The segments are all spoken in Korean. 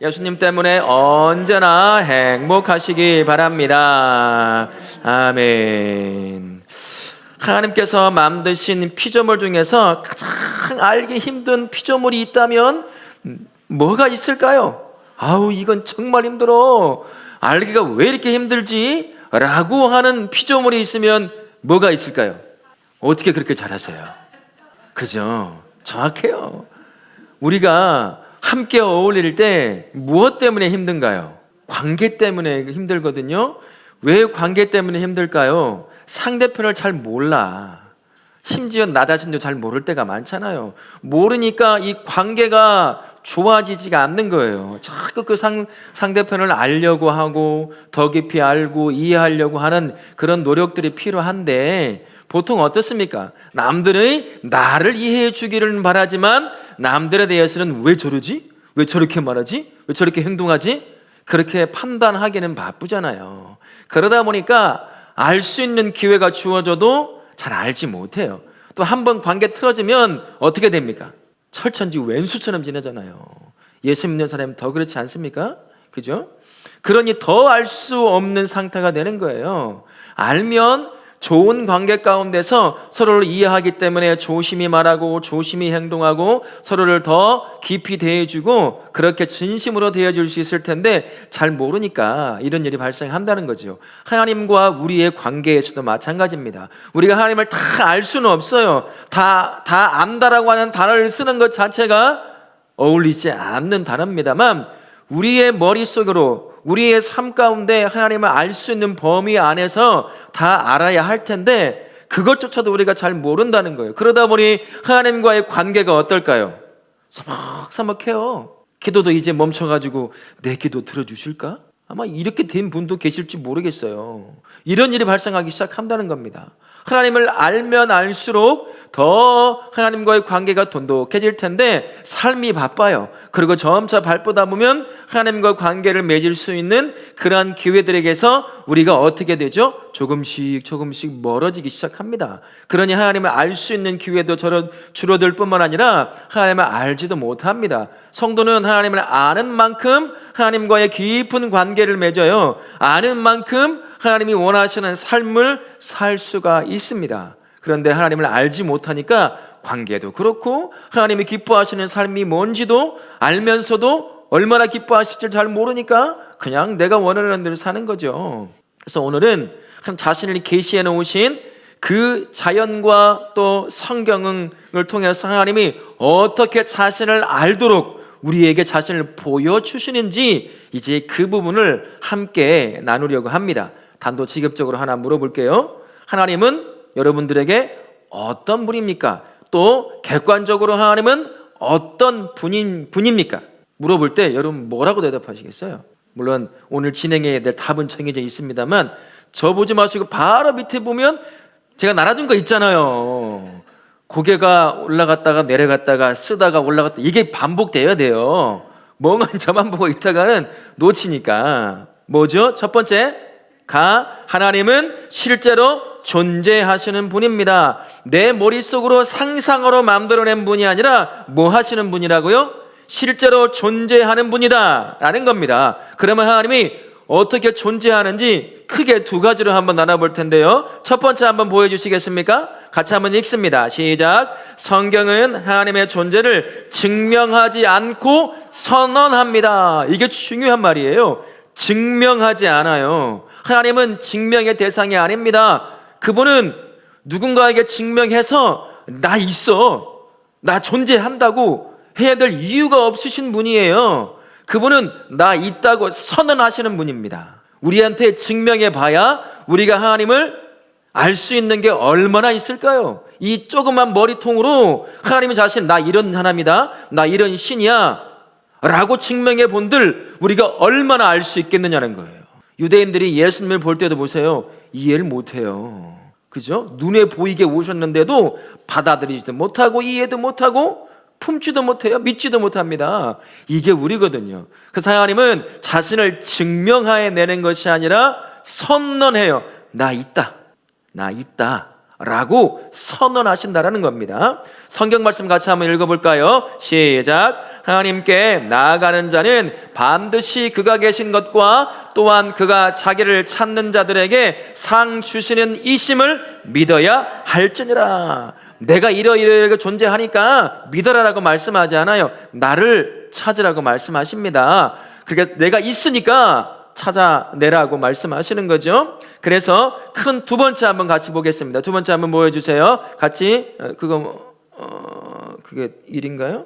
예수님 때문에 언제나 행복하시기 바랍니다. 아멘. 하나님께서 만드신 피조물 중에서 가장 알기 힘든 피조물이 있다면 뭐가 있을까요? 아우, 이건 정말 힘들어, 알기가 왜 이렇게 힘들지? 라고 하는 피조물이 있으면 뭐가 있을까요? 어떻게 그렇게 잘하세요? 그죠? 정확해요. 우리가 함께 어울릴 때 무엇 때문에 힘든가요? 관계 때문에 힘들거든요. 왜 관계 때문에 힘들까요? 상대편을 잘 몰라. 심지어 나 자신도 잘 모를 때가 많잖아요. 모르니까 이 관계가 좋아지지가 않는 거예요. 자꾸 그 상대편을 알려고 하고 더 깊이 알고 이해하려고 하는 그런 노력들이 필요한데, 보통 어떻습니까? 남들의 나를 이해해 주기를 바라지만 남들에 대해서는 왜 저러지? 왜 저렇게 말하지? 왜 저렇게 행동하지? 그렇게 판단하기는 바쁘잖아요. 그러다 보니까 알 수 있는 기회가 주어져도 잘 알지 못해요. 또 한 번 관계 틀어지면 어떻게 됩니까? 철천지 왼수처럼 지내잖아요. 예수 믿는 사람은 더 그렇지 않습니까? 그죠? 그러니 더 알 수 없는 상태가 되는 거예요. 알면 좋은 관계 가운데서 서로를 이해하기 때문에 조심히 말하고 조심히 행동하고 서로를 더 깊이 대해주고 그렇게 진심으로 대해줄 수 있을 텐데, 잘 모르니까 이런 일이 발생한다는 거죠. 하나님과 우리의 관계에서도 마찬가지입니다. 우리가 하나님을 다 알 수는 없어요. 다 안다라고 하는 단어를 쓰는 것 자체가 어울리지 않는 단어입니다만, 우리의 머릿속으로 우리의 삶 가운데 하나님을 알 수 있는 범위 안에서 다 알아야 할 텐데 그것조차도 우리가 잘 모른다는 거예요. 그러다 보니 하나님과의 관계가 어떨까요? 서먹서먹해요. 기도도 이제 멈춰가지고 내 기도 들어주실까? 아마 이렇게 된 분도 계실지 모르겠어요. 이런 일이 발생하기 시작한다는 겁니다. 하나님을 알면 알수록 더 하나님과의 관계가 돈독해질 텐데 삶이 바빠요. 그리고 점차 발보다 보면 하나님과 관계를 맺을 수 있는 그러한 기회들에게서 우리가 어떻게 되죠? 조금씩 멀어지기 시작합니다. 그러니 하나님을 알 수 있는 기회도 줄어들 뿐만 아니라 하나님을 알지도 못합니다. 성도는 하나님을 아는 만큼 하나님과의 깊은 관계를 맺어요. 아는 만큼 하나님이 원하시는 삶을 살 수가 있습니다. 그런데 하나님을 알지 못하니까 관계도 그렇고 하나님이 기뻐하시는 삶이 뭔지도 알면서도 얼마나 기뻐하실지 잘 모르니까 그냥 내가 원하는 대로 사는 거죠. 그래서 오늘은 자신을 계시해 놓으신 그 자연과 또 성경을 통해서 하나님이 어떻게 자신을 알도록 우리에게 자신을 보여주시는지 이제 그 부분을 함께 나누려고 합니다. 단도직입적으로 하나 물어볼게요. 하나님은 여러분들에게 어떤 분입니까? 또 객관적으로 하나님은 어떤 분입니까? 물어볼 때 여러분 뭐라고 대답하시겠어요? 물론 오늘 진행해야 될 답은 정해져 있습니다만 저 보지 마시고 바로 밑에 보면 제가 나눠준 거 있잖아요. 고개가 올라갔다가 내려갔다가 쓰다가 올라갔다, 이게 반복돼야 돼요. 멍한 저만 보고 있다가는 놓치니까. 뭐죠? 첫 번째, 하나님은 실제로 존재하시는 분입니다. 내 머릿속으로 상상으로 만들어낸 분이 아니라 뭐 하시는 분이라고요? 실제로 존재하는 분이다 라는 겁니다. 그러면 하나님이 어떻게 존재하는지 크게 두 가지로 한번 나눠볼 텐데요. 첫 번째 한번 보여주시겠습니까? 같이 한번 읽습니다. 시작. 성경은 하나님의 존재를 증명하지 않고 선언합니다. 이게 중요한 말이에요. 증명하지 않아요. 하나님은 증명의 대상이 아닙니다. 그분은 누군가에게 증명해서 나 있어, 나 존재한다고 해야 될 이유가 없으신 분이에요. 그분은 나 있다고 선언하시는 분입니다. 우리한테 증명해 봐야 우리가 하나님을 알 수 있는 게 얼마나 있을까요? 이 조그만 머리통으로 하나님이 자신 나 이런 하나님이다, 나 이런 신이야 라고 증명해 본들 우리가 얼마나 알 수 있겠느냐는 거예요. 유대인들이 예수님을 볼 때도 보세요. 이해를 못해요. 그죠? 눈에 보이게 오셨는데도 받아들이지도 못하고 이해도 못하고 품지도 못해요. 믿지도 못합니다. 이게 우리거든요. 그래서 하나님은 자신을 증명해내는 것이 아니라 선언해요. 나 있다, 나 있다 라고 선언하신다라는 겁니다. 성경 말씀 같이 한번 읽어볼까요? 시작. 하나님께 나아가는 자는 반드시 그가 계신 것과 또한 그가 자기를 찾는 자들에게 상 주시는 이심을 믿어야 할지니라. 내가 이러이러하게 존재하니까 믿어라라고 말씀하지 않아요. 나를 찾으라고 말씀하십니다. 그러니까 내가 있으니까 찾아내라고 말씀하시는 거죠. 그래서 큰 두 번째 한번 같이 보겠습니다. 두 번째 한번 보여주세요. 같이 그게 일인가요?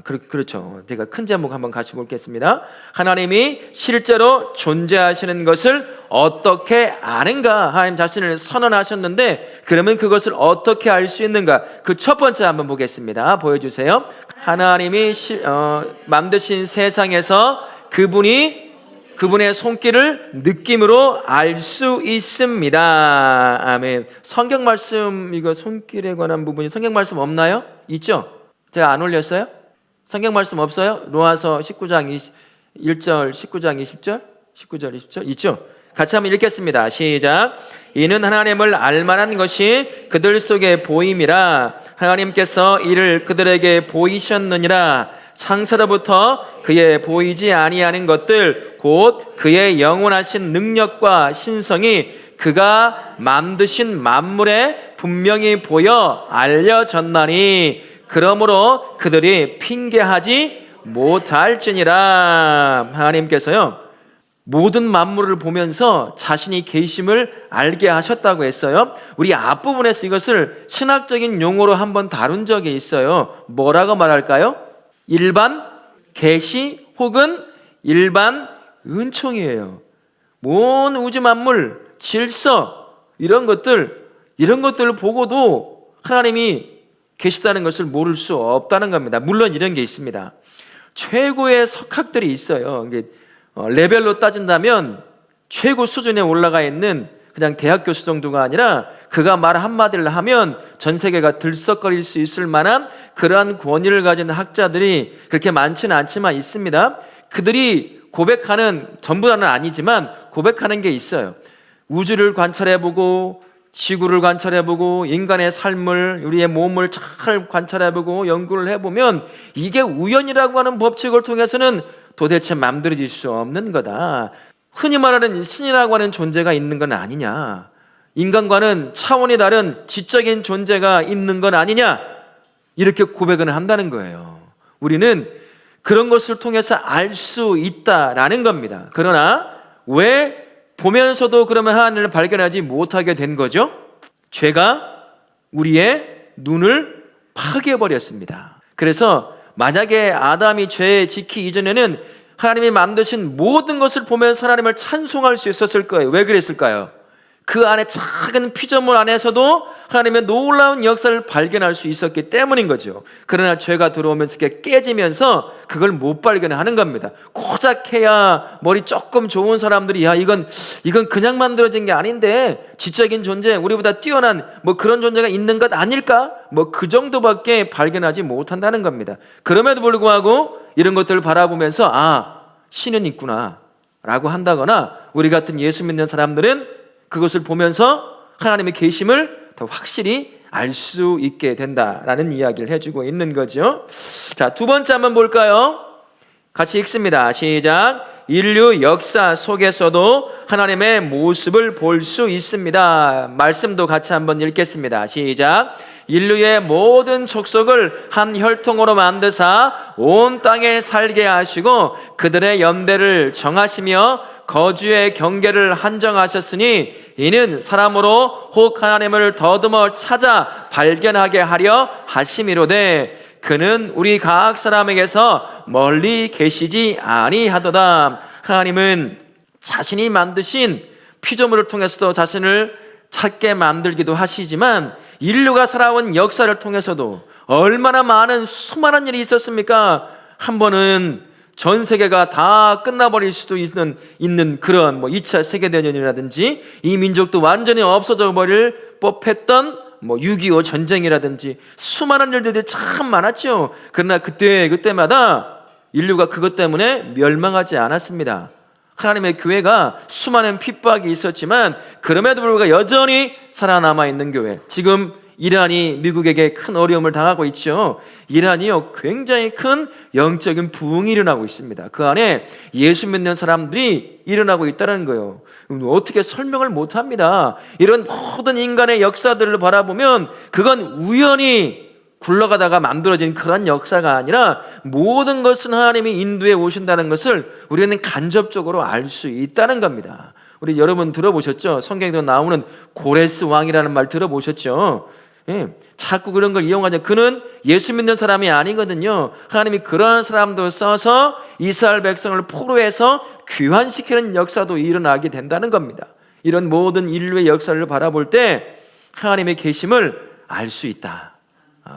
그렇죠. 제가 큰 제목 한번 같이 보겠습니다. 하나님이 실제로 존재하시는 것을 어떻게 아는가? 하나님 자신을 선언하셨는데 그러면 그것을 어떻게 알 수 있는가? 그 첫 번째 한번 보겠습니다. 보여주세요. 하나님이 만드신 세상에서 그분의 손길을 느낌으로 알 수 있습니다. 아멘. 성경 말씀, 이거 손길에 관한 부분이 성경 말씀 없나요? 있죠? 제가 안 올렸어요? 성경 말씀 없어요? 로마서 19장 1절, 19장 20절? 19절, 20절? 있죠? 같이 한번 읽겠습니다. 시작. 이는 하나님을 알만한 것이 그들 속에 보임이라. 하나님께서 이를 그들에게 보이셨느니라. 창세로부터 그의 보이지 아니하는 것들 곧 그의 영원하신 능력과 신성이 그가 만드신 만물에 분명히 보여 알려졌나니 그러므로 그들이 핑계하지 못할지니라. 하나님께서요 모든 만물을 보면서 자신이 계심을 알게 하셨다고 했어요. 우리 앞부분에서 이것을 신학적인 용어로 한번 다룬 적이 있어요. 뭐라고 말할까요? 일반 계시 혹은 일반 은총이에요. 온 우주 만물, 질서 이런 것들을 보고도 하나님이 계시다는 것을 모를 수 없다는 겁니다. 물론 이런 게 있습니다. 최고의 석학들이 있어요. 레벨로 따진다면 최고 수준에 올라가 있는 그냥 대학 교수 정도가 아니라 그가 말 한마디를 하면 전 세계가 들썩거릴 수 있을 만한 그러한 권위를 가진 학자들이 그렇게 많지는 않지만 있습니다. 그들이 고백하는, 전부 다는 아니지만 고백하는 게 있어요. 우주를 관찰해보고 지구를 관찰해보고 인간의 삶을, 우리의 몸을 잘 관찰해보고 연구를 해보면 이게 우연이라고 하는 법칙을 통해서는 도대체 만들어질 수 없는 거다. 흔히 말하는 신이라고 하는 존재가 있는 건 아니냐, 인간과는 차원이 다른 지적인 존재가 있는 건 아니냐, 이렇게 고백을 한다는 거예요. 우리는 그런 것을 통해서 알 수 있다라는 겁니다. 그러나 왜 보면서도 그러면 하나님을 발견하지 못하게 된 거죠? 죄가 우리의 눈을 파괴해버렸습니다. 그래서 만약에 아담이 죄에 지기 이전에는 하나님이 만드신 모든 것을 보면서 하나님을 찬송할 수 있었을 거예요. 왜 그랬을까요? 그 안에 작은 피조물 안에서도 하나님의 놀라운 역사를 발견할 수 있었기 때문인 거죠. 그러나 죄가 들어오면서 깨지면서 그걸 못 발견하는 겁니다. 고작 해야 머리 조금 좋은 사람들이 야 이건 그냥 만들어진 게 아닌데 지적인 존재, 우리보다 뛰어난 그런 존재가 있는 것 아닐까? 그 정도밖에 발견하지 못한다는 겁니다. 그럼에도 불구하고 이런 것들을 바라보면서 신은 있구나 라고 한다거나, 우리 같은 예수 믿는 사람들은 그것을 보면서 하나님의 계심을 더 확실히 알 수 있게 된다라는 이야기를 해주고 있는 거죠. 자, 두 번째 한번 볼까요? 같이 읽습니다. 시작. 인류 역사 속에서도 하나님의 모습을 볼 수 있습니다. 말씀도 같이 한번 읽겠습니다. 시작. 인류의 모든 족속을 한 혈통으로 만드사 온 땅에 살게 하시고 그들의 연대를 정하시며 거주의 경계를 한정하셨으니 이는 사람으로 혹 하나님을 더듬어 찾아 발견하게 하려 하심이로되 그는 우리 각 사람에게서 멀리 계시지 아니하도다. 하나님은 자신이 만드신 피조물을 통해서도 자신을 찾게 만들기도 하시지만 인류가 살아온 역사를 통해서도 얼마나 많은 수많은 일이 있었습니까? 한 번은 전 세계가 다 끝나버릴 수도 있는 그런 2차 세계대전이라든지 이 민족도 완전히 없어져 버릴 법했던 6.25 전쟁이라든지 수많은 일들이 참 많았죠. 그러나 그때마다 인류가 그것 때문에 멸망하지 않았습니다. 하나님의 교회가 수많은 핍박이 있었지만 그럼에도 불구하고 여전히 살아남아 있는 교회, 지금 이란이 미국에게 큰 어려움을 당하고 있죠. 이란이요, 굉장히 큰 영적인 부흥이 일어나고 있습니다. 그 안에 예수 믿는 사람들이 일어나고 있다는 거예요. 어떻게 설명을 못합니다. 이런 모든 인간의 역사들을 바라보면 그건 우연히 굴러가다가 만들어진 그런 역사가 아니라 모든 것은 하나님이 인도해 오신다는 것을 우리는 간접적으로 알 수 있다는 겁니다. 우리 여러분 들어보셨죠? 성경에도 나오는 고레스 왕이라는 말 들어보셨죠? 예, 자꾸 그런 걸 이용하죠. 그는 예수 믿는 사람이 아니거든요. 하나님이 그런 사람도 써서 이스라엘 백성을 포로해서 귀환시키는 역사도 일어나게 된다는 겁니다. 이런 모든 인류의 역사를 바라볼 때 하나님의 계심을 알 수 있다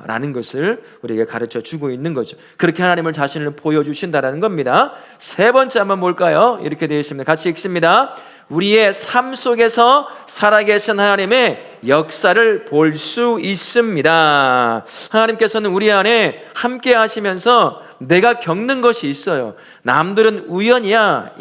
라는 것을 우리에게 가르쳐 주고 있는 거죠. 그렇게 하나님을 자신을 보여주신다는 겁니다. 세 번째 한번 볼까요? 이렇게 되어 있습니다. 같이 읽습니다. 우리의 삶 속에서 살아계신 하나님의 역사를 볼 수 있습니다. 하나님께서는 우리 안에 함께 하시면서 내가 겪는 것이 있어요. 남들은 우연이야,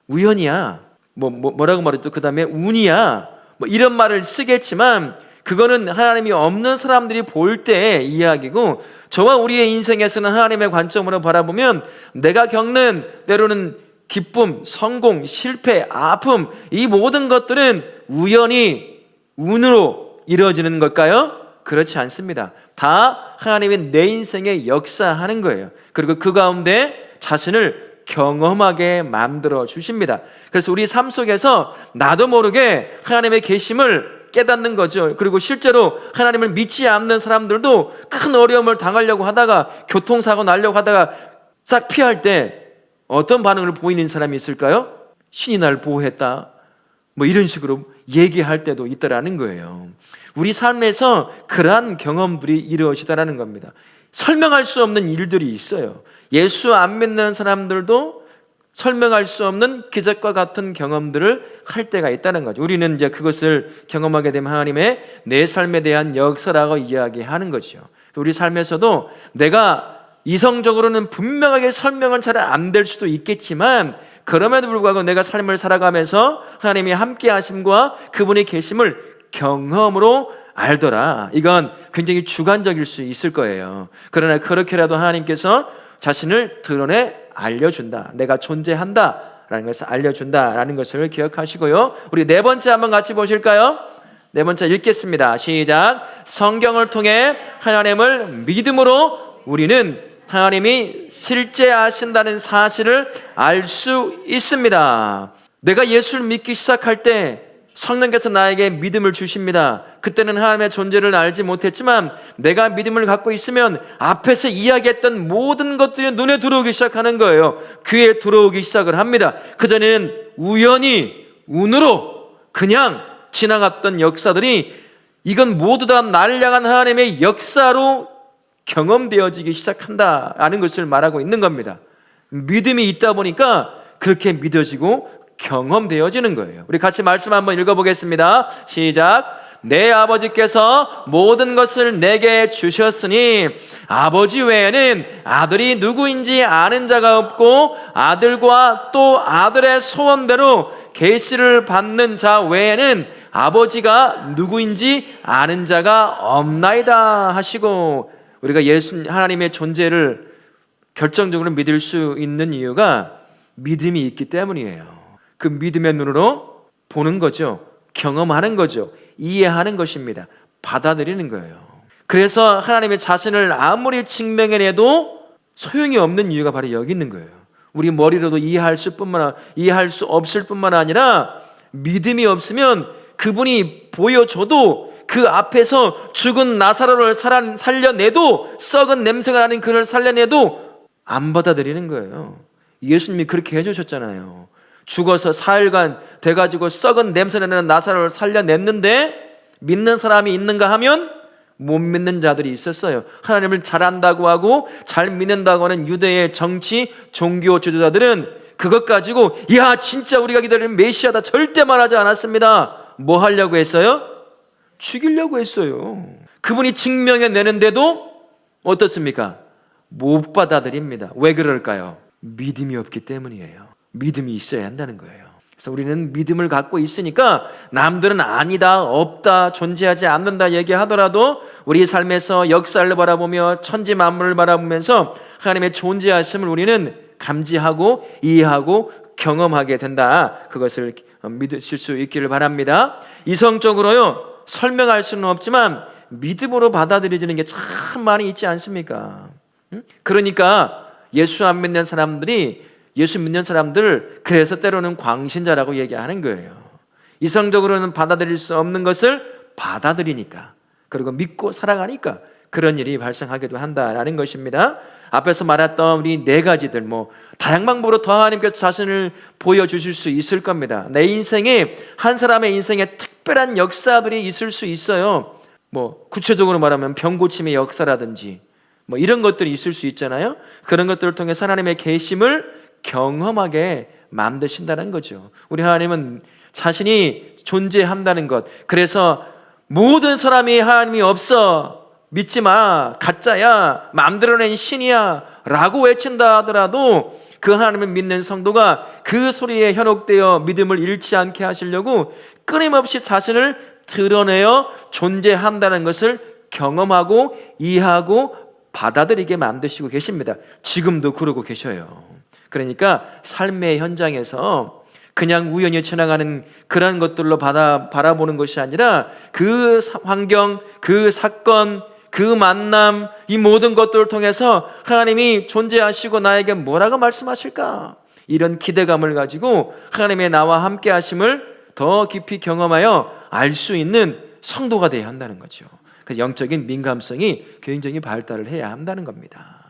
우연이야, 뭐라고 말했죠? 그 다음에 운이야, 이런 말을 쓰겠지만 그거는 하나님이 없는 사람들이 볼 때의 이야기고, 저와 우리의 인생에서는 하나님의 관점으로 바라보면 내가 겪는 때로는 기쁨, 성공, 실패, 아픔, 이 모든 것들은 우연히 운으로 이루어지는 걸까요? 그렇지 않습니다. 다 하나님이 내 인생에 역사하는 거예요. 그리고 그 가운데 자신을 경험하게 만들어 주십니다. 그래서 우리 삶 속에서 나도 모르게 하나님의 계심을 깨닫는 거죠. 그리고 실제로 하나님을 믿지 않는 사람들도 큰 어려움을 당하려고 하다가, 교통사고 나려고 하다가 싹 피할 때 어떤 반응을 보이는 사람이 있을까요? 신이 날 보호했다, 이런 식으로 얘기할 때도 있다라는 거예요. 우리 삶에서 그러한 경험들이 이루어지다라는 겁니다. 설명할 수 없는 일들이 있어요. 예수 안 믿는 사람들도 설명할 수 없는 기적과 같은 경험들을 할 때가 있다는 거죠. 우리는 이제 그것을 경험하게 되면 하나님의 내 삶에 대한 역사라고 이야기하는 거죠. 우리 삶에서도 내가 이성적으로는 분명하게 설명은 잘 안 될 수도 있겠지만, 그럼에도 불구하고 내가 삶을 살아가면서 하나님이 함께 하심과 그분의 계심을 경험으로 알더라. 이건 굉장히 주관적일 수 있을 거예요. 그러나 그렇게라도 하나님께서 자신을 드러내 알려준다, 내가 존재한다 라는 것을 알려준다 라는 것을 기억하시고요. 우리 네 번째 한번 같이 보실까요? 네 번째 읽겠습니다. 시작. 성경을 통해 하나님을 믿음으로 우리는 하나님이 실제하신다는 사실을 알 수 있습니다. 내가 예수를 믿기 시작할 때 성령께서 나에게 믿음을 주십니다. 그때는 하나님의 존재를 알지 못했지만 내가 믿음을 갖고 있으면 앞에서 이야기했던 모든 것들이 눈에 들어오기 시작하는 거예요. 귀에 들어오기 시작을 합니다. 그전에는 우연히, 운으로 그냥 지나갔던 역사들이 이건 모두 다 나를 향한 하나님의 역사로 경험되어지기 시작한다라는 것을 말하고 있는 겁니다. 믿음이 있다 보니까 그렇게 믿어지고 경험되어지는 거예요. 우리 같이 말씀 한번 읽어보겠습니다. 시작. 내 아버지께서 모든 것을 내게 주셨으니 아버지 외에는 아들이 누구인지 아는 자가 없고 아들과 또 아들의 소원대로 계시를 받는 자 외에는 아버지가 누구인지 아는 자가 없나이다 하시고, 우리가 예수 하나님의 존재를 결정적으로 믿을 수 있는 이유가 믿음이 있기 때문이에요. 그 믿음의 눈으로 보는 거죠. 경험하는 거죠. 이해하는 것입니다. 받아들이는 거예요. 그래서 하나님의 자신을 아무리 증명해내도 소용이 없는 이유가 바로 여기 있는 거예요. 우리 머리로도 이해할 수 없을 뿐만 아니라 믿음이 없으면 그분이 보여줘도 그 앞에서 죽은 나사로를 살려내도, 썩은 냄새가 나는 그를 살려내도 안 받아들이는 거예요. 예수님이 그렇게 해주셨잖아요. 죽어서 4일간 돼가지고 썩은 냄새나는 나사로를 살려냈는데 믿는 사람이 있는가 하면 못 믿는 자들이 있었어요. 하나님을 잘 안다고 하고 잘 믿는다고 하는 유대의 정치, 종교 지도자들은 그것 가지고 야 진짜 우리가 기다리는 메시아다 절대 말하지 않았습니다. 뭐 하려고 했어요? 죽이려고 했어요. 그분이 증명해내는데도 어떻습니까? 못 받아들입니다. 왜 그럴까요? 믿음이 없기 때문이에요. 믿음이 있어야 한다는 거예요. 그래서 우리는 믿음을 갖고 있으니까 남들은 아니다, 없다, 존재하지 않는다 얘기하더라도 우리 삶에서 역사를 바라보며 천지 만물을 바라보면서 하나님의 존재하심을 우리는 감지하고 이해하고 경험하게 된다. 그것을 믿으실 수 있기를 바랍니다. 이성적으로요 설명할 수는 없지만 믿음으로 받아들여지는 게 참 많이 있지 않습니까? 그러니까 예수 믿는 사람들 그래서 때로는 광신자라고 얘기하는 거예요. 이성적으로는 받아들일 수 없는 것을 받아들이니까, 그리고 믿고 살아가니까 그런 일이 발생하기도 한다라는 것입니다. 앞에서 말했던 우리 네 가지들 다양한 방법으로 더 하나님께서 자신을 보여주실 수 있을 겁니다. 내 인생에, 한 사람의 인생에 특별한 역사들이 있을 수 있어요. 구체적으로 말하면 병고침의 역사라든지 이런 것들이 있을 수 있잖아요. 그런 것들을 통해 하나님의 계심을 경험하게 만드신다는 거죠. 우리 하나님은 자신이 존재한다는 것, 그래서 모든 사람이 하나님이 없어, 믿지 마, 가짜야, 만들어낸 신이야 라고 외친다 하더라도 그 하나님을 믿는 성도가 그 소리에 현혹되어 믿음을 잃지 않게 하시려고 끊임없이 자신을 드러내어 존재한다는 것을 경험하고 이해하고 받아들이게 만드시고 계십니다. 지금도 그러고 계셔요. 그러니까 삶의 현장에서 그냥 우연히 지나가는 그런 것들로 바라보는 것이 아니라 그 환경, 그 사건, 그 만남, 이 모든 것들을 통해서 하나님이 존재하시고 나에게 뭐라고 말씀하실까? 이런 기대감을 가지고 하나님의 나와 함께 하심을 더 깊이 경험하여 알 수 있는 성도가 되어야 한다는 거죠. 그래서 영적인 민감성이 굉장히 발달을 해야 한다는 겁니다.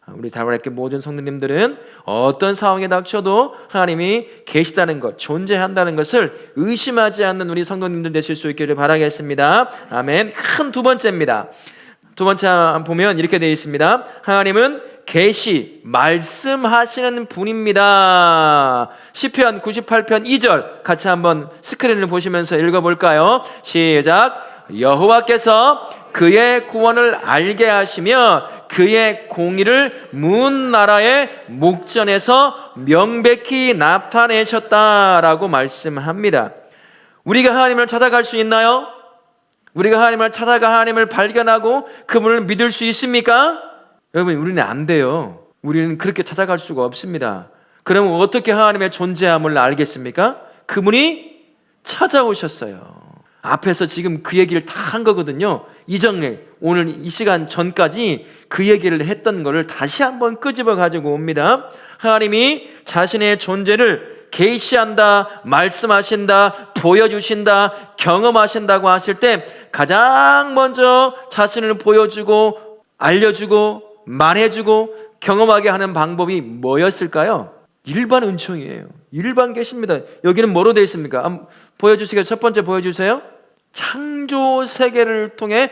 우리 다락교회 모든 성도님들은 어떤 상황에 닥쳐도 하나님이 계시다는 것, 존재한다는 것을 의심하지 않는 우리 성도님들 되실 수 있기를 바라겠습니다. 아멘. 큰 두 번째입니다. 두 번째 보면 이렇게 되어 있습니다. 하나님은 계시, 말씀하시는 분입니다. 시편 98편 2절 같이 한번 스크린을 보시면서 읽어볼까요? 시작. 여호와께서 그의 구원을 알게 하시며 그의 공의를 문 나라의 목전에서 명백히 나타내셨다라고 말씀합니다. 우리가 하나님을 찾아갈 수 있나요? 우리가 하나님을 찾아가 하나님을 발견하고 그분을 믿을 수 있습니까? 여러분, 우리는 안 돼요. 우리는 그렇게 찾아갈 수가 없습니다. 그러면 어떻게 하나님의 존재함을 알겠습니까? 그분이 찾아오셨어요. 앞에서 지금 그 얘기를 다 한 거거든요. 이전에 오늘 이 시간 전까지 그 얘기를 했던 거를 다시 한번 끄집어 가지고 옵니다. 하나님이 자신의 존재를 계시한다, 말씀하신다, 보여주신다, 경험하신다고 하실 때 가장 먼저 자신을 보여주고 알려주고 말해주고 경험하게 하는 방법이 뭐였을까요? 일반 은총이에요. 일반 계십니다. 여기는 뭐로 되어 있습니까? 보여주시겠어요? 첫 번째 보여주세요. 창조 세계를 통해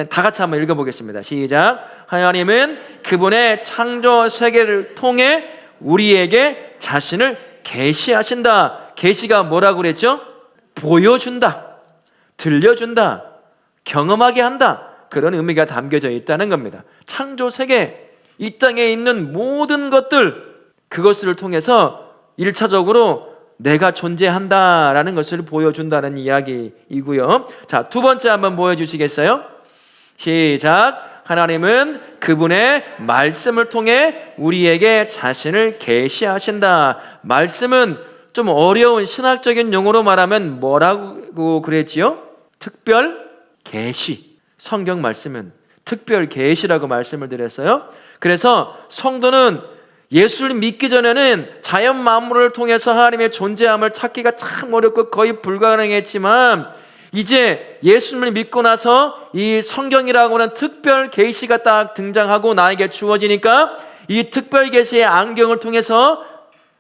다 같이 한번 읽어보겠습니다. 시작. 하나님은 그분의 창조 세계를 통해 우리에게 자신을 계시하신다. 계시가 뭐라고 그랬죠? 보여준다, 들려준다, 경험하게 한다. 그런 의미가 담겨져 있다는 겁니다. 창조 세계, 이 땅에 있는 모든 것들, 그것을 통해서 1차적으로 내가 존재한다라는 것을 보여준다는 이야기이고요. 자, 두 번째 한번 보여주시겠어요? 시작. 하나님은 그분의 말씀을 통해 우리에게 자신을 계시하신다. 말씀은 좀 어려운 신학적인 용어로 말하면 뭐라고 그랬지요? 특별 계시. 성경 말씀은 특별 계시라고 말씀을 드렸어요. 그래서 성도는 예수를 믿기 전에는 자연 만물을 통해서 하나님의 존재함을 찾기가 참 어렵고 거의 불가능했지만 이제 예수를 믿고 나서 이 성경이라고 하는 특별 계시가 딱 등장하고 나에게 주어지니까 이 특별 계시의 안경을 통해서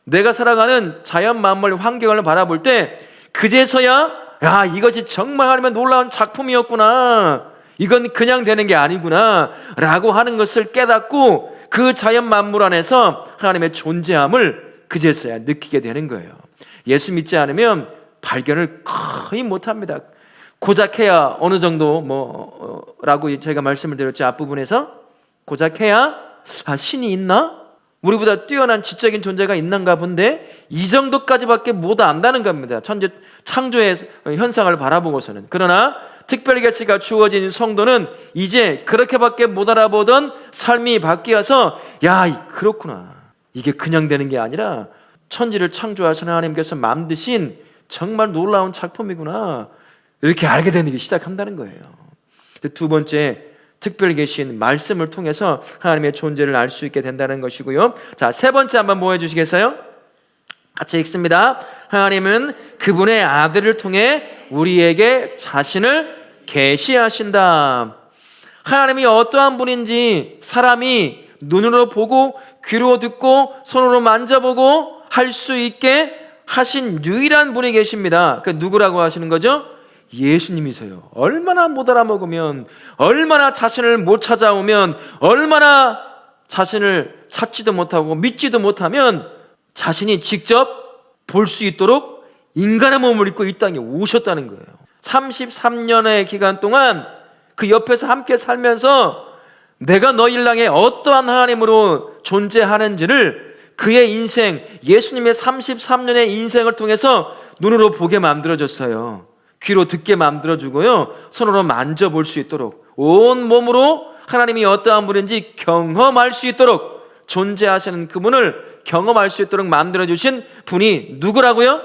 내가 살아가는 자연 만물 환경을 바라볼 때 그제서야 야, 이것이 정말 하나님의 놀라운 작품이었구나, 이건 그냥 되는 게 아니구나 라고 하는 것을 깨닫고 그 자연 만물 안에서 하나님의 존재함을 그제서야 느끼게 되는 거예요. 예수 믿지 않으면 발견을 거의 못합니다. 고작해야 어느 정도 라고 제가 말씀을 드렸죠. 앞부분에서 고작해야 신이 있나? 우리보다 뛰어난 지적인 존재가 있는가 본데 이 정도까지밖에 못 안다는 겁니다. 천재 창조의 현상을 바라보고서는. 그러나 특별계시가 주어진 성도는 이제 그렇게밖에 못 알아보던 삶이 바뀌어서 야, 그렇구나. 이게 그냥 되는 게 아니라 천지를 창조하신 하나님께서 만드신 정말 놀라운 작품이구나. 이렇게 알게 되기 시작한다는 거예요. 두 번째, 특별히 계신 말씀을 통해서 하나님의 존재를 알 수 있게 된다는 것이고요. 자, 세 번째 한번 보여주시겠어요? 같이 읽습니다. 하나님은 그분의 아들을 통해 우리에게 자신을 계시하신다. 하나님이 어떠한 분인지 사람이 눈으로 보고 귀로 듣고 손으로 만져보고 할 수 있게 하신 유일한 분이 계십니다. 그 누구라고 하시는 거죠? 예수님이세요. 얼마나 못 알아먹으면, 얼마나 자신을 못 찾아오면, 얼마나 자신을 찾지도 못하고 믿지도 못하면 자신이 직접 볼 수 있도록 인간의 몸을 입고 이 땅에 오셨다는 거예요. 33년의 기간 동안 그 옆에서 함께 살면서 내가 너희를 향해 어떠한 하나님으로 존재하는지를 그의 인생, 예수님의 33년의 인생을 통해서 눈으로 보게 만들어줬어요. 귀로 듣게 만들어주고요, 손으로 만져볼 수 있도록, 온 몸으로 하나님이 어떠한 분인지 경험할 수 있도록, 존재하시는 그분을 경험할 수 있도록 만들어주신 분이 누구라고요?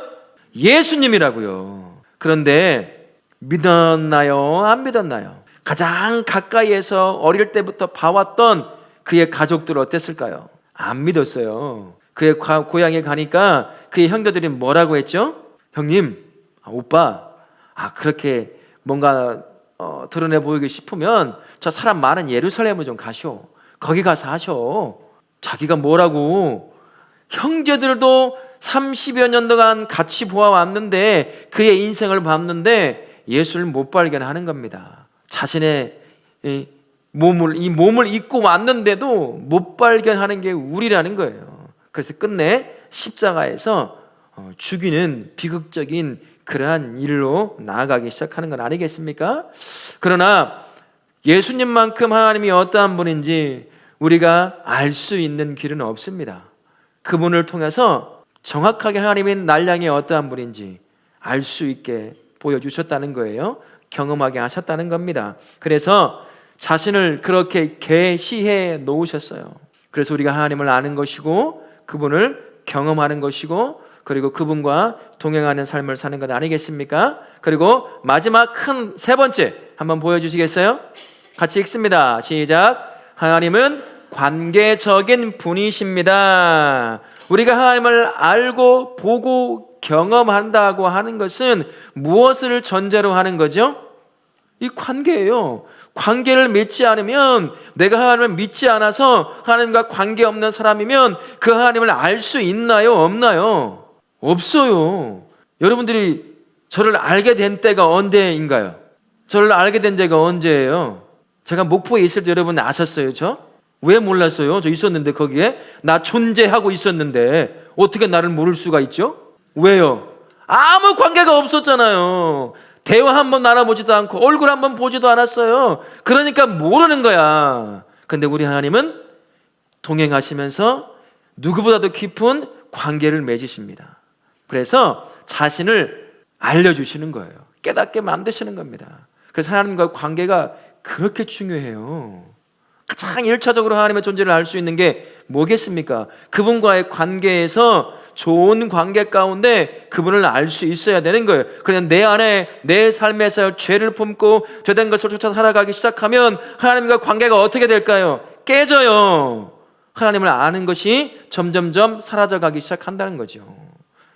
예수님이라고요. 그런데 믿었나요? 안 믿었나요? 가장 가까이에서 어릴 때부터 봐왔던 그의 가족들 어땠을까요? 안 믿었어요. 그의 고향에 가니까 그의 형제들이 뭐라고 했죠? 형님, 오빠, 그렇게 뭔가 드러내 보이기 싶으면 저 사람 많은 예루살렘을 좀 가쇼. 거기 가서 하셔. 자기가 뭐라고, 형제들도 30여 년 동안 같이 보아왔는데 그의 인생을 봤는데 예수를 못 발견하는 겁니다. 자신의 이 몸을 입고 왔는데도 못 발견하는 게 우리라는 거예요. 그래서 끝내 십자가에서 죽이는 비극적인 그러한 일로 나아가기 시작하는 건 아니겠습니까? 그러나 예수님만큼 하나님이 어떠한 분인지 우리가 알 수 있는 길은 없습니다. 그분을 통해서 정확하게 하나님이 날 향해 어떠한 분인지 알 수 있게 보여주셨다는 거예요. 경험하게 하셨다는 겁니다. 그래서 자신을 그렇게 계시해 놓으셨어요. 그래서 우리가 하나님을 아는 것이고 그분을 경험하는 것이고 그리고 그분과 동행하는 삶을 사는 것 아니겠습니까? 그리고 마지막 큰 세 번째 한번 보여주시겠어요? 같이 읽습니다. 시작. 하나님은 관계적인 분이십니다. 우리가 하나님을 알고 보고 경험한다고 하는 것은 무엇을 전제로 하는 거죠? 이 관계예요. 관계를 맺지 않으면, 내가 하나님을 믿지 않아서 하나님과 관계없는 사람이면 그 하나님을 알 수 있나요? 없나요? 없어요. 여러분들이 저를 알게 된 때가 언제인가요? 저를 알게 된 때가 언제예요? 제가 목포에 있을 때 여러분 아셨어요? 저? 왜 몰랐어요? 저 있었는데, 거기에 나 존재하고 있었는데 어떻게 나를 모를 수가 있죠? 왜요? 아무 관계가 없었잖아요. 대화 한번 나눠보지도 않고 얼굴 한번 보지도 않았어요. 그러니까 모르는 거야. 근데 우리 하나님은 동행하시면서 누구보다도 깊은 관계를 맺으십니다. 그래서 자신을 알려주시는 거예요. 깨닫게 만드시는 겁니다. 그래서 하나님과 관계가 그렇게 중요해요. 가장 1차적으로 하나님의 존재를 알 수 있는 게 뭐겠습니까? 그분과의 관계에서 좋은 관계 가운데 그분을 알 수 있어야 되는 거예요. 그냥 내 안에, 내 삶에서 죄를 품고 죄된 것을 쫓아 살아가기 시작하면 하나님과 관계가 어떻게 될까요? 깨져요. 하나님을 아는 것이 점점점 사라져가기 시작한다는 거죠.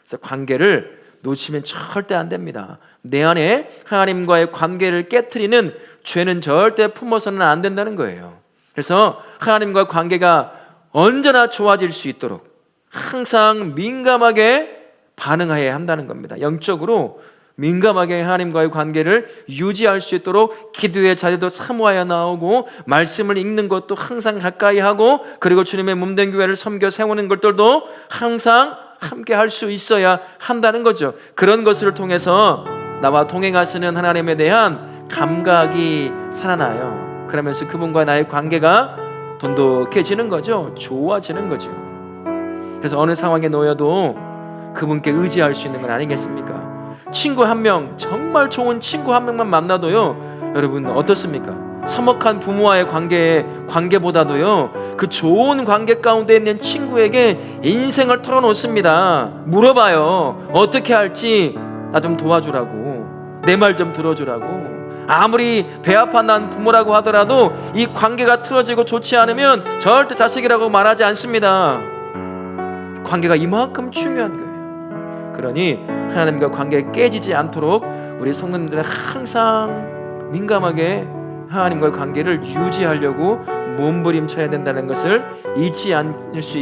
그래서 관계를 놓치면 절대 안 됩니다. 내 안에 하나님과의 관계를 깨트리는 죄는 절대 품어서는 안 된다는 거예요. 그래서 하나님과 관계가 언제나 좋아질 수 있도록 항상 민감하게 반응해야 한다는 겁니다. 영적으로 민감하게 하나님과의 관계를 유지할 수 있도록 기도의 자리도 사모하여 나오고 말씀을 읽는 것도 항상 가까이 하고 그리고 주님의 몸된 교회를 섬겨 세우는 것들도 항상 함께 할 수 있어야 한다는 거죠. 그런 것을 통해서 나와 동행하시는 하나님에 대한 감각이 살아나요. 그러면서 그분과 나의 관계가 돈독해지는 거죠. 좋아지는 거죠. 그래서 어느 상황에 놓여도 그분께 의지할 수 있는 건 아니겠습니까? 친구 한 명, 정말 좋은 친구 한 명만 만나도요, 여러분 어떻습니까? 서먹한 부모와의 관계보다도요, 그 좋은 관계 가운데 있는 친구에게 인생을 털어놓습니다. 물어봐요. 어떻게 할지 나 좀 도와주라고, 내 말 좀 들어주라고. 아무리 배 아파 난 부모라고 하더라도 이 관계가 틀어지고 좋지 않으면 절대 자식이라고 말하지 않습니다. 관계가 이만큼 중요한 거예요. 그러니 하나님과 관계가 깨지지 않도록 우리 성도님들은 항상 민감하게 하나님과의 관계를 유지하려고 몸부림쳐야 된다는 것을 잊지 않을 수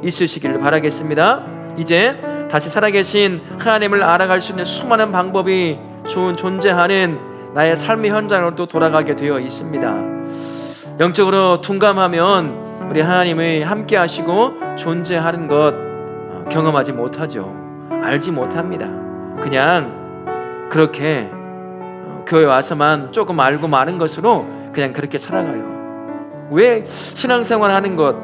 있으시기를 바라겠습니다. 이제 다시 살아계신 하나님을 알아갈 수 있는 수많은 방법이 존재하는 나의 삶의 현장으로 또 돌아가게 되어 있습니다. 영적으로 둔감하면 우리 하나님의 함께 하시고 존재하는 것 경험하지 못하죠. 알지 못합니다. 그냥 그렇게 교회 와서만 조금 알고 마는 것으로 그냥 그렇게 살아가요. 왜 신앙생활 하는 것,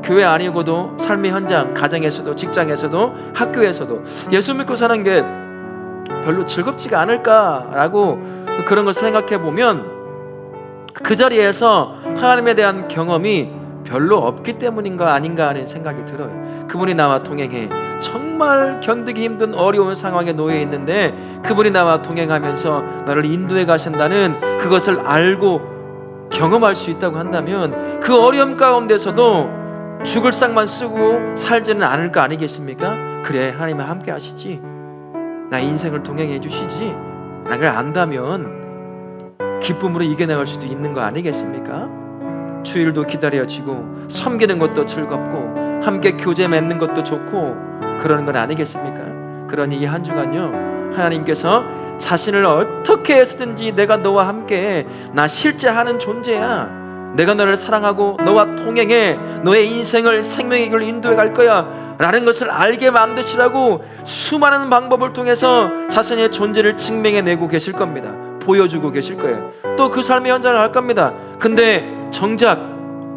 교회 아니고도 삶의 현장, 가정에서도 직장에서도 학교에서도 예수 믿고 사는 게 별로 즐겁지가 않을까라고 그런 것을 생각해 보면 그 자리에서 하나님에 대한 경험이 별로 없기 때문인가 아닌가 하는 생각이 들어요. 그분이 나와 동행해 정말 견디기 힘든 어려운 상황에 놓여 있는데 그분이 나와 동행하면서 나를 인도해 가신다는 그것을 알고 경험할 수 있다고 한다면 그 어려움 가운데서도 죽을 상만 쓰고 살지는 않을 거 아니겠습니까? 그래, 하나님이 함께 하시지, 나 인생을 동행해 주시지, 나를 안다면 기쁨으로 이겨나갈 수도 있는 거 아니겠습니까? 주일도 기다려지고 섬기는 것도 즐겁고 함께 교제 맺는 것도 좋고 그러는 건 아니겠습니까? 그러니 이 한 주간요, 하나님께서 자신을 어떻게 해서든지 내가 너와 함께, 나 실제 하는 존재야, 내가 너를 사랑하고 너와 동행해 너의 인생을 생명의 길로 인도해 갈 거야 라는 것을 알게 만드시라고 수많은 방법을 통해서 자신의 존재를 증명해내고 계실 겁니다. 보여주고 계실 거예요. 또 그 삶의 현장을 할 겁니다. 근데 정작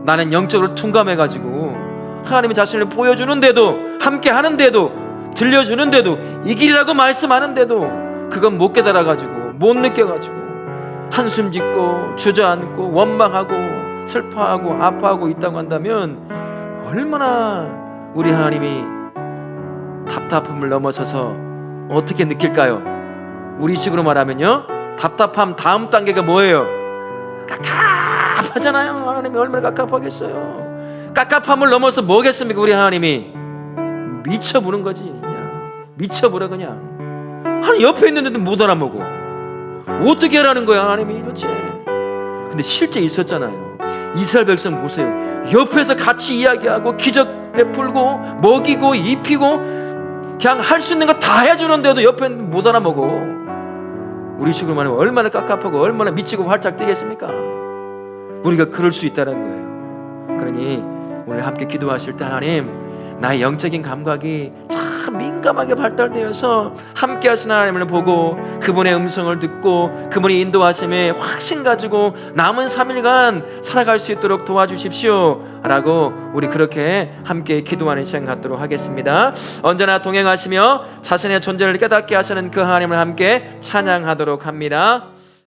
나는 영적으로 둔감해가지고 하나님이 자신을 보여주는데도, 함께 하는데도, 들려주는데도, 이 길이라고 말씀하는데도 그건 못 깨달아가지고, 못 느껴가지고 한숨 짓고 주저앉고 원망하고 슬퍼하고 아파하고 있다고 한다면 얼마나 우리 하나님이 답답함을 넘어서서 어떻게 느낄까요? 우리 식으로 말하면요, 답답함 다음 단계가 뭐예요? 깝깝하잖아요. 하나님이 얼마나 깝깝하겠어요. 깝깝함을 넘어서 뭐겠습니까? 우리 하나님이 미쳐부는 거지. 그냥 미쳐버려. 그냥 하나님 옆에 있는데도 못 알아먹어. 어떻게 하라는 거야 하나님이 도대체. 근데 실제 있었잖아요. 이스라엘 백성 보세요. 옆에서 같이 이야기하고 기적 베풀고 먹이고 입히고 그냥 할 수 있는 거 다 해주는데도 옆에 못 알아먹어. 우리 식으로 말하면 얼마나 깝깝하고 얼마나 미치고 활짝 뛰겠습니까? 우리가 그럴 수 있다는 거예요. 그러니 오늘 함께 기도하실 때 하나님, 나의 영적인 감각이 참 민감하게 발달되어서 함께 하시는 하나님을 보고 그분의 음성을 듣고 그분이 인도하심에 확신 가지고 남은 3일간 살아갈 수 있도록 도와주십시오 라고 우리 그렇게 함께 기도하는 시간 갖도록 하겠습니다. 언제나 동행하시며 자신의 존재를 깨닫게 하시는 그 하나님을 함께 찬양하도록 합니다.